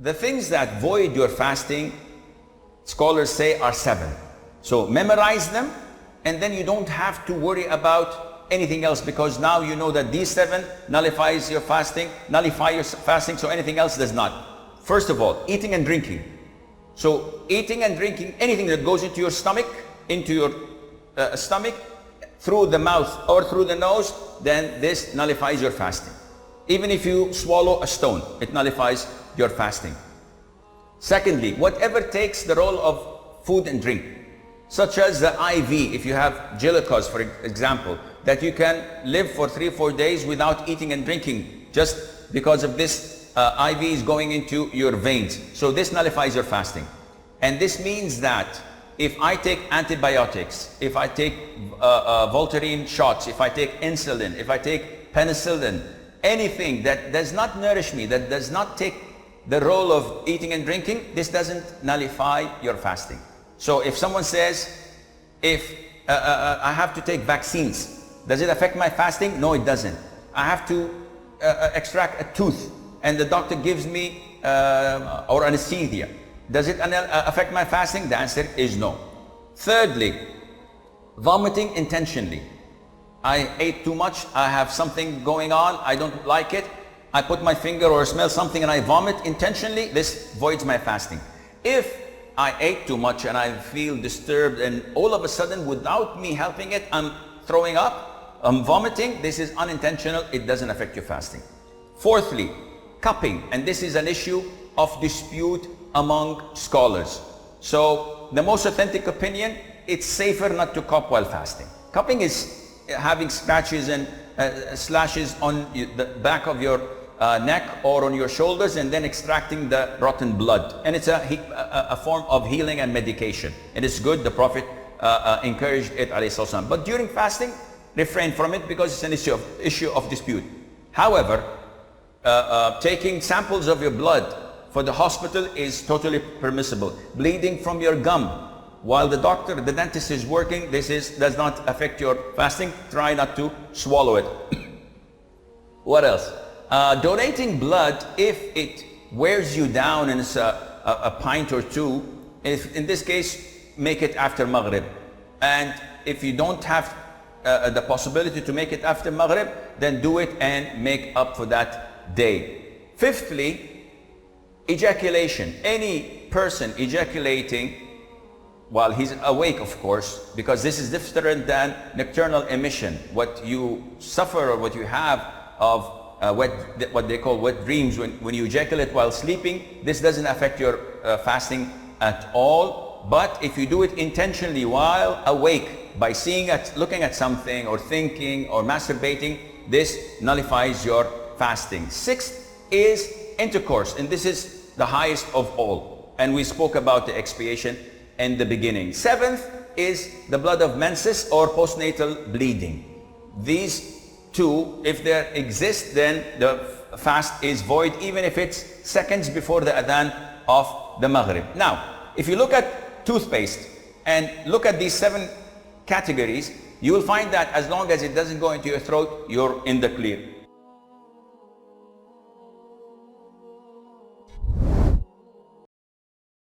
The things that void your fasting, scholars say, are 7. So memorize them, and then you don't have to worry about anything else, because now you know that these 7 nullifies your fasting, nullify your fasting, so anything else does not. First of all, eating and drinking. So eating and drinking, anything that goes into your stomach, through the mouth or through the nose, then this nullifies your fasting. Even if you swallow a stone, it nullifies your fasting. Secondly, whatever takes the role of food and drink, such as the IV, if you have jellicas, for example, that you can live for 3-4 days without eating and drinking, just because of this IV is going into your veins. So this nullifies your fasting. And this means that if I take antibiotics, if I take Voltaren shots, if I take insulin, if I take penicillin, anything that does not nourish me, that does not take the role of eating and drinking, this doesn't nullify your fasting. So if someone says, if I have to take vaccines, does it affect my fasting? No, it doesn't. I have to extract a tooth and the doctor gives me or anesthesia. Does it affect my fasting? The answer is no. Thirdly, vomiting intentionally. I ate too much, I have something going on, I don't like it, I put my finger or smell something and I vomit intentionally, this voids my fasting. If I ate too much and I feel disturbed and all of a sudden without me helping it, I'm throwing up, I'm vomiting, this is unintentional, it doesn't affect your fasting. Fourthly, cupping, and this is an issue of dispute among scholars. So the most authentic opinion, it's safer not to cup while fasting. Cupping is having scratches and slashes on the back of your neck or on your shoulders and then extracting the rotten blood. And it's a form of healing and medication. And it's good, the Prophet encouraged it, alayhi salam. But during fasting, refrain from it because it's an issue of dispute. However, taking samples of your blood for the hospital is totally permissible. Bleeding from your gum while the doctor, the dentist is working, does not affect your fasting. Try not to swallow it. What else? Donating blood, if it wears you down and it's a pint or two, if in this case, make it after Maghrib. And if you don't have the possibility to make it after Maghrib, then do it and make up for that day. Fifthly, ejaculation. Any person ejaculating while he's awake, of course, because this is different than nocturnal emission. What you suffer or what you have of what they call wet dreams when you ejaculate while sleeping, this doesn't affect your fasting at all. But if you do it intentionally while awake by looking at something or thinking or masturbating, this nullifies your fasting. Sixth is intercourse, and this is the highest of all. And we spoke about the expiation in the beginning. Seventh is the blood of menses or postnatal bleeding. These two, if they exist, then the fast is void, even if it's seconds before the adhan of the Maghrib. Now, if you look at toothpaste and look at these 7 categories, you will find that as long as it doesn't go into your throat, you're in the clear.